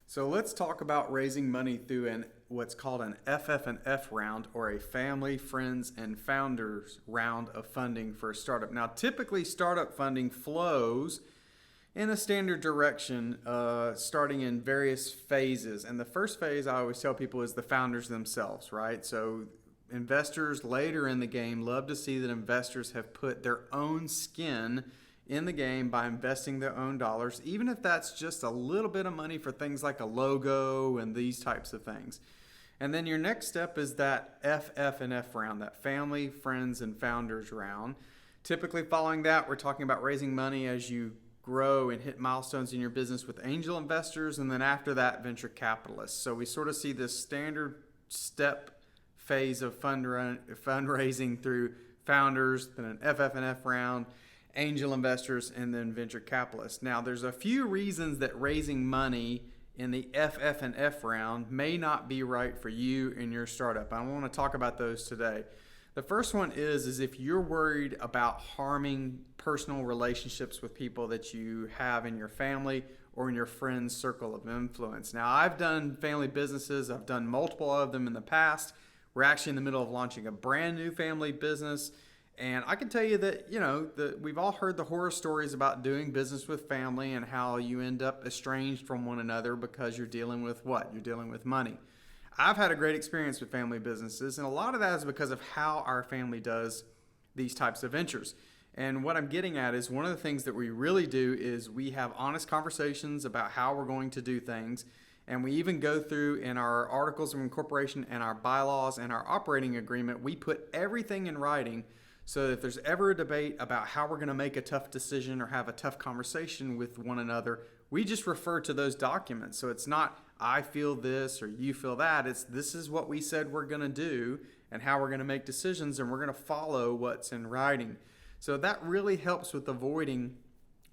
So let's talk about raising money through what's called an FF&F round, or a family, friends, and founders round of funding for a startup. Now, typically startup funding flows in a standard direction, starting in various phases. And the first phase I always tell people is the founders themselves, right? So investors later in the game love to see that investors have put their own skin in the game by investing their own dollars, even if that's just a little bit of money for things like a logo and these types of things. And then your next step is that FF&F round, that family, friends, and founders round. Typically following that, we're talking about raising money as you grow and hit milestones in your business with angel investors, and then after that, venture capitalists. So we sort of see this standard step phase of fundraising through founders, then an FF&F round, angel investors, and then venture capitalists. Now, there's a few reasons that raising money in the FF&F round may not be right for you and your startup. I want to talk about those today. The first one is if you're worried about harming personal relationships with people that you have in your family or in your friends' circle of influence. Now, I've done family businesses. I've done multiple of them in the past. We're actually in the middle of launching a brand new family business. And I can tell you that, we've all heard the horror stories about doing business with family and how you end up estranged from one another because you're dealing with what? You're dealing with money. I've had a great experience with family businesses, and a lot of that is because of how our family does these types of ventures. And what I'm getting at is one of the things that we really do is we have honest conversations about how we're going to do things. And we even go through in our articles of incorporation and our bylaws and our operating agreement, we put everything in writing. So if there's ever a debate about how we're going to make a tough decision or have a tough conversation with one another, we just refer to those documents. So it's not I feel this or you feel that. It's this is what we said we're going to do and how we're going to make decisions, and we're going to follow what's in writing. So that really helps with avoiding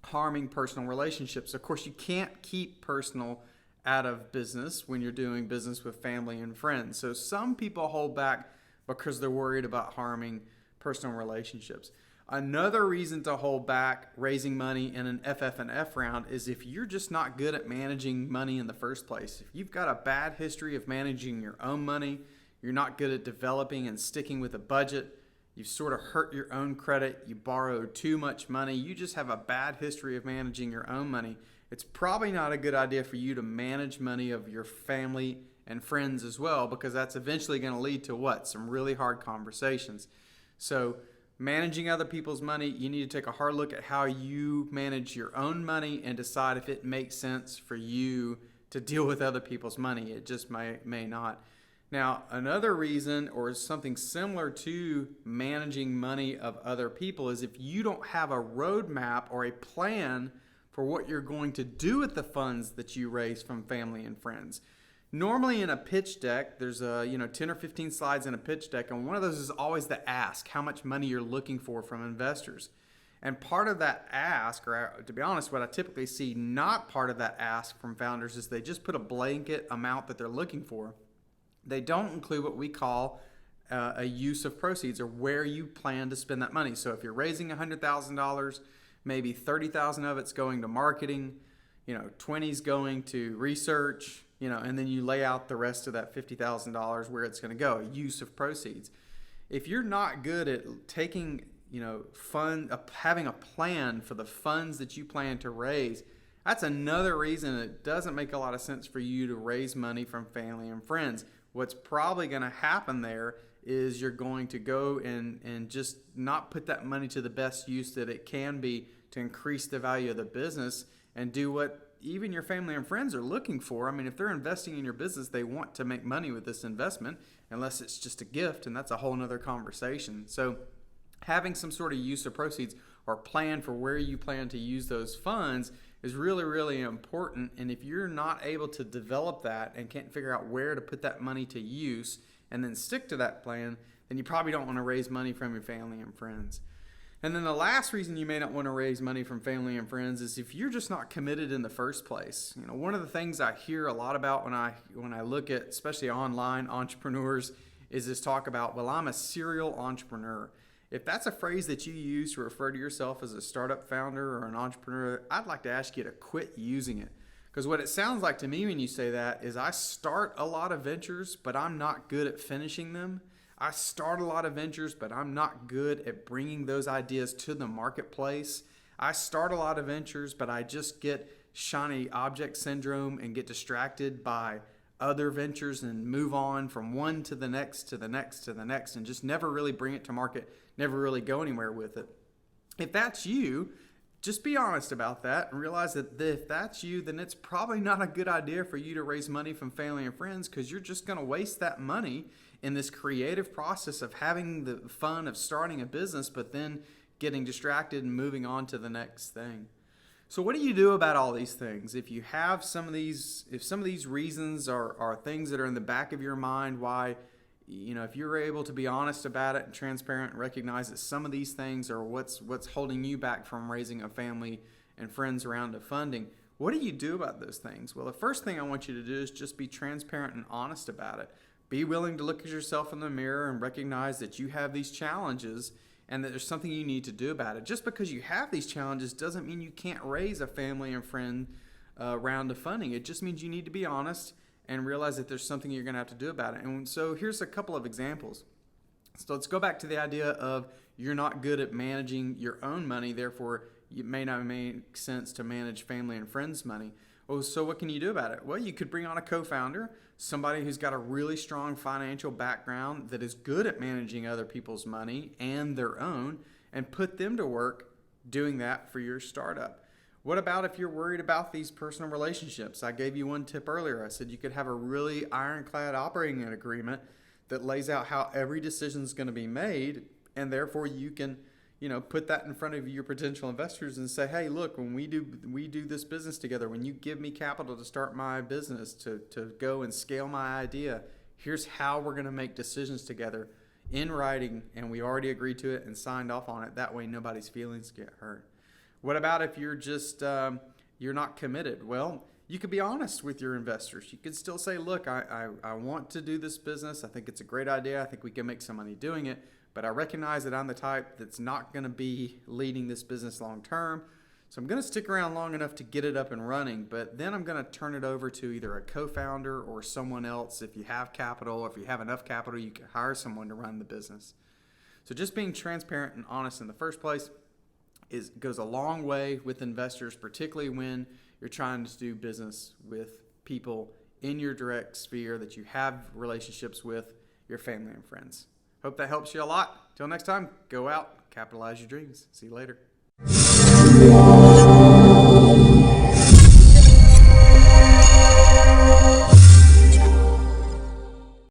harming personal relationships. Of course, you can't keep personal out of business when you're doing business with family and friends. So some people hold back because they're worried about harming personal relationships. Another reason to hold back raising money in an FF&F round is if you're just not good at managing money in the first place. If you've got a bad history of managing your own money, you're not good at developing and sticking with a budget, you've sort of hurt your own credit, you borrowed too much money, you just have a bad history of managing your own money, it's probably not a good idea for you to manage money of your family and friends as well, because that's eventually going to lead to what? Some really hard conversations. So managing other people's money, you need to take a hard look at how you manage your own money and decide if it makes sense for you to deal with other people's money. It just may not. Now, another reason, or something similar to managing money of other people, is if you don't have a roadmap or a plan for what you're going to do with the funds that you raise from family and friends. Normally in a pitch deck, there's 10 or 15 slides in a pitch deck, and one of those is always the ask, how much money you're looking for from investors. And part of that ask, or to be honest, what I typically see not part of that ask from founders is they just put a blanket amount that they're looking for. They don't include what we call a use of proceeds, or where you plan to spend that money. So if you're raising $100,000, maybe $30,000 of it's going to marketing, 20's going to research, and then you lay out the rest of that $50,000 where it's going to go, use of proceeds. If you're not good at taking, having a plan for the funds that you plan to raise, that's another reason it doesn't make a lot of sense for you to raise money from family and friends. What's probably going to happen there is you're going to go and just not put that money to the best use that it can be to increase the value of the business and do what even your family and friends are looking for. I mean, if they're investing in your business, they want to make money with this investment, unless it's just a gift, and that's a whole nother conversation. So having some sort of use of proceeds or plan for where you plan to use those funds is really, really important. And if you're not able to develop that and can't figure out where to put that money to use and then stick to that plan, then you probably don't want to raise money from your family and friends. And then the last reason you may not want to raise money from family and friends is if you're just not committed in the first place. One of the things I hear a lot about when I look at especially online entrepreneurs is this talk about, well, I'm a serial entrepreneur. If that's a phrase that you use to refer to yourself as a startup founder or an entrepreneur, I'd like to ask you to quit using it. Because what it sounds like to me when you say that is I start a lot of ventures, but I'm not good at finishing them. I start a lot of ventures, but I'm not good at bringing those ideas to the marketplace. I start a lot of ventures, but I just get shiny object syndrome and get distracted by other ventures and move on from one to the next to the next to the next and just never really bring it to market, never really go anywhere with it. If that's you, just be honest about that and realize that if that's you, then it's probably not a good idea for you to raise money from family and friends, because you're just going to waste that money in this creative process of having the fun of starting a business, but then getting distracted and moving on to the next thing. So what do you do about all these things? If you have some of these reasons are things that are in the back of your mind, why, if you're able to be honest about it and transparent and recognize that some of these things are what's holding you back from raising a family and friends round of funding, what do you do about those things? Well, the first thing I want you to do is just be transparent and honest about it. Be willing to look at yourself in the mirror and recognize that you have these challenges and that there's something you need to do about it. Just because you have these challenges doesn't mean you can't raise a family and friend round of funding. It just means you need to be honest and realize that there's something you're going to have to do about it. And so here's a couple of examples. So let's go back to the idea of you're not good at managing your own money, therefore it may not make sense to manage family and friends' money. Oh, so what can you do about it? Well, you could bring on a co-founder, somebody who's got a really strong financial background that is good at managing other people's money and their own, and put them to work doing that for your startup. What about if you're worried about these personal relationships? I gave you one tip earlier. I said you could have a really ironclad operating agreement that lays out how every decision is going to be made, and therefore you can put that in front of your potential investors and say, hey, look, when we do this business together, when you give me capital to start my business, to go and scale my idea, here's how we're going to make decisions together in writing, and we already agreed to it and signed off on it. That way nobody's feelings get hurt. What about if you're just, you're not committed? Well, you could be honest with your investors. You could still say, look, I want to do this business. I think it's a great idea. I think we can make some money doing it. But I recognize that I'm the type that's not going to be leading this business long term. So I'm going to stick around long enough to get it up and running, but then I'm going to turn it over to either a co-founder or someone else. If you have capital, or if you have enough capital, you can hire someone to run the business. So just being transparent and honest in the first place goes a long way with investors, particularly when you're trying to do business with people in your direct sphere that you have relationships with, your family and friends. Hope that helps you a lot. Till next time, go out, capitalize your dreams. See you later.